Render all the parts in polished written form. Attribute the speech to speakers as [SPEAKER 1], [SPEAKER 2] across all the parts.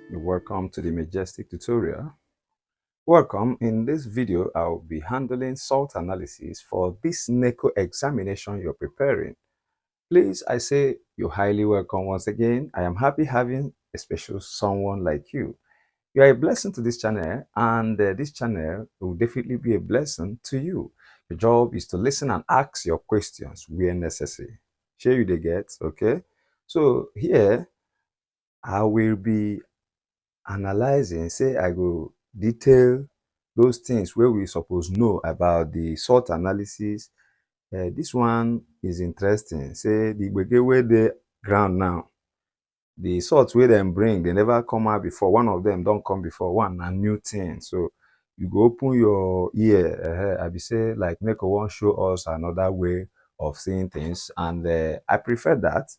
[SPEAKER 1] Welcome to the Majestic Tutorial. Welcome. In this video, I'll be handling salt analysis for this NECO examination you're preparing. Please, I say you're highly welcome once again. I am happy having a special someone like you. You are a blessing to this channel, and this channel will definitely be a blessing to you. Your job is to listen and ask your questions where necessary. Share you the get, okay? So here, I will be analyzing, say I go detail those things where we suppose know about the salt analysis. This one is interesting. Say the gbege wey dey ground now, the salt wey dem bring, they never come out before. One of them don't come before, one a new thing. So you go open your ear. I be say like NECO wan show us another way of seeing things, and I prefer that.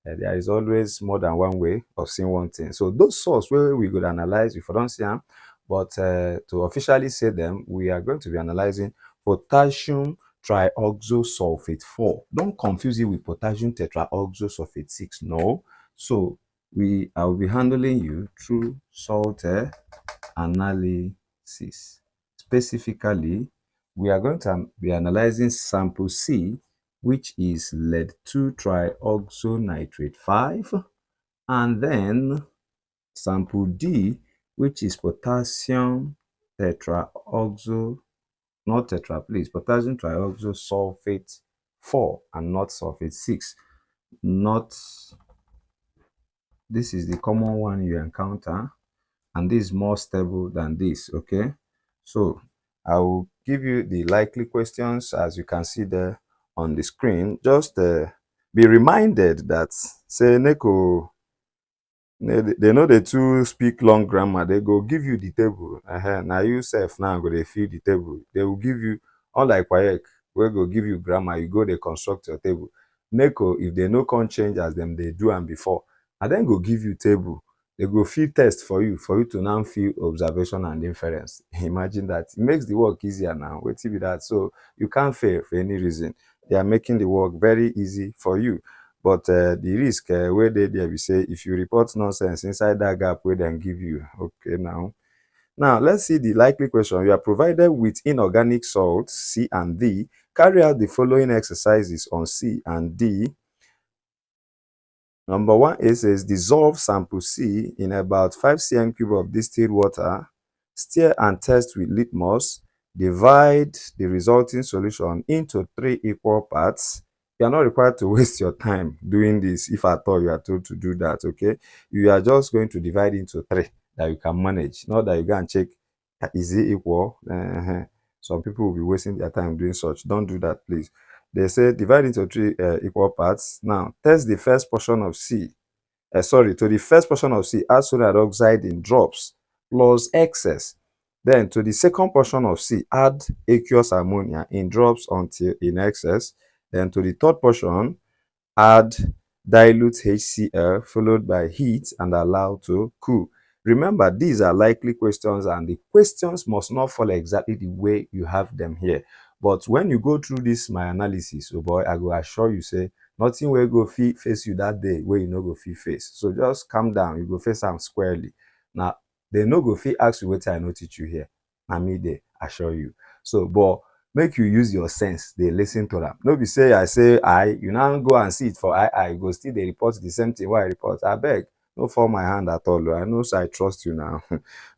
[SPEAKER 1] There is always more than one way of seeing one thing. So those salts where we could analyze, if you don't see them, but to officially say them, we are going to be analyzing potassium trioxosulphate 4. Don't confuse it with potassium tetraoxosulphate 6. No. So I will be handling you through salt analysis. Specifically, we are going to be analyzing sample C, which is lead 2 trioxonitrate 5, and then sample D, which is potassium tetraoxo, not tetra, please, potassium trioxosulphate 4 and not sulphate 6. Not, this is the common one you encounter, and this is more stable than this, okay? So I will give you the likely questions as you can see there on the screen. Just be reminded that, say, NECO, they know the two speak long grammar. They go give you the table. Now you self now go they fill the table. They will give you, unlike WAEC, where go give you grammar, you go they construct your table. NECO, if they no can change as them they do and before, and then go give you table. They go fill test for you to now fill observation and inference. Imagine that. It makes the work easier now. Wait till be that. So you can't fail for any reason. They are making the work very easy for you. But the risk where they there, we say, if you report nonsense inside that gap where they give you, okay, now let's see the likely question. You are provided with inorganic salts C and D. Carry out the following exercises on C and D. Number 1 says dissolve sample C in about 5 cm cube of distilled water. Stir and test with litmus. Divide the resulting solution into 3 equal parts. You are not required to waste your time doing this if at all you are told to do that, okay? You are just going to divide into 3 that you can manage, not that you go and check is it equal. Some people will be wasting their time doing such. Don't do that, please. They say divide into 3 equal parts. Now, test the first portion of C. To the first portion of C, add sodium hydroxide in drops plus excess. Then to the second portion of C, add aqueous ammonia in drops until in excess. Then to the third portion, add dilute HCl followed by heat and allow to cool. Remember, these are likely questions, and the questions must not follow exactly the way you have them here. But when you go through this my analysis, oh boy, I go assure you, say nothing will go face you that day where you no go face. So just calm down, you go face them squarely. Now they no go ask you what I know teach you here. I mean, they assure you. So, but make you use your sense. They listen to them. No be say I say you now go and see it for I go still they report the same thing. Why I report? I beg. No fall my hand at all. I know, so I trust you now.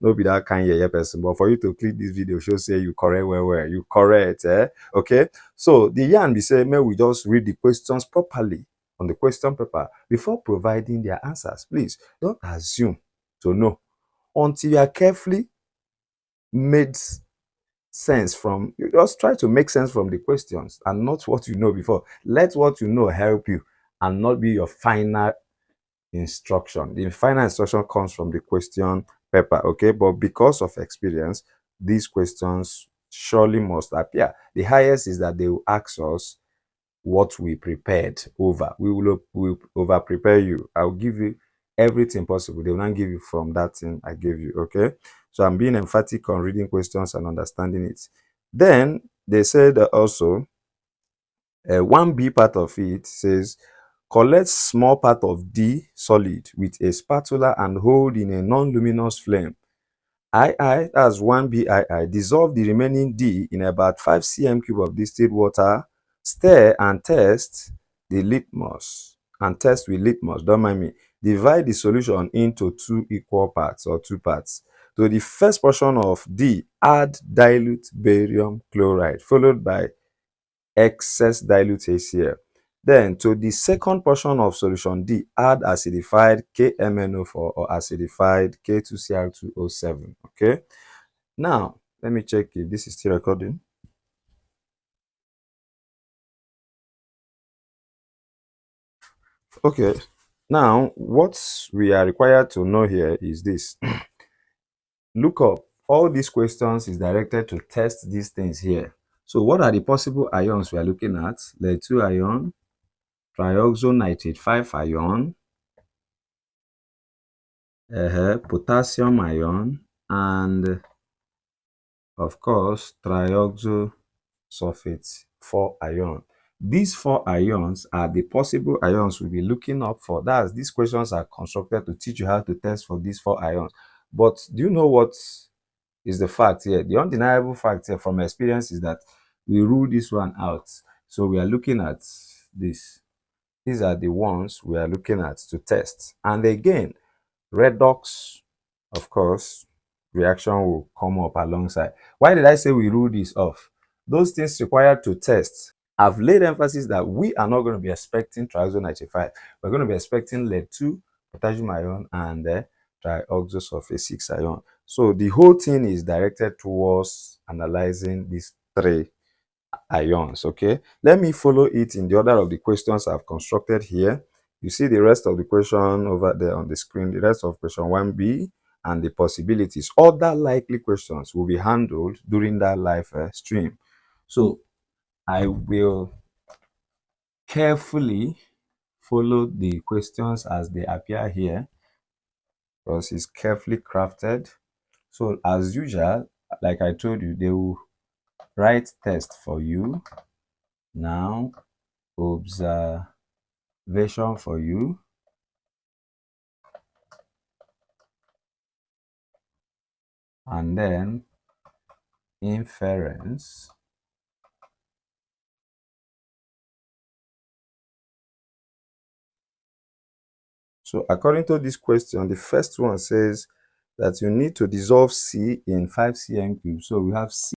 [SPEAKER 1] No be that kind of person. But for you to click this video, show say you correct where you correct. Okay. So the yarn be say, may we just read the questions properly on the question paper before providing their answers. Please don't assume to know until you are carefully made sense from. You just try to make sense from the questions and not what you know before. Let what you know help you and not be your final instruction. The final instruction comes from the question paper, okay? But because of experience, these questions surely must appear. The highest is that they will ask us what we prepared over. We'll over prepare you. I'll give you everything possible. They will not give you from that thing I gave you, okay? So I'm being emphatic on reading questions and understanding it. Then they said also 1B part of it says Collect small part of D solid with a spatula and hold in a non-luminous flame. II, that's 1 BII. Dissolve the remaining D in about 5 cm cube of distilled water. Stir and test the litmus. And test with litmus, don't mind me. Divide the solution into 2 equal parts or 2 parts. To the first portion of D, add dilute barium chloride, followed by excess dilute HCl. Then to the second portion of solution D, add acidified KMNO4 or acidified K2Cl2O7. Okay. Now, let me check if this is still recording. Okay. Now, what we are required to know here is this. Look up. All these questions is directed to test these things here. So what are the possible ions we are looking at? Lead 2 ion, trioxonitrate 5 ion, potassium ion, and of course trioxosulphate 4 ion. These 4 ions are the possible ions we'll be looking up for. That's these questions are constructed to teach you how to test for these 4 ions. But do you know what is the fact here? The undeniable fact here from experience is that we rule this one out. So we are looking at this. These are the ones we are looking at to test. And again, redox, of course, reaction will come up alongside. Why did I say we rule this off? Those things required to test. I've laid emphasis that we are not going to be expecting trioxonitrate 5. We're going to be expecting lead 2, potassium ion, and trioxosulphate 6 ion. So the whole thing is directed towards analyzing these 3 ions. Okay, let me follow it in the order of the questions I've constructed here. You see the rest of the question over there on the screen, the rest of question 1B and the possibilities. Other likely questions will be handled during that live stream. So I will carefully follow the questions as they appear here because it's carefully crafted. So as usual, like I told you, they will write test for you. Now, observation for you. And then inference. So according to this question, the first one says that you need to dissolve C in 5 cm cubes. So we have C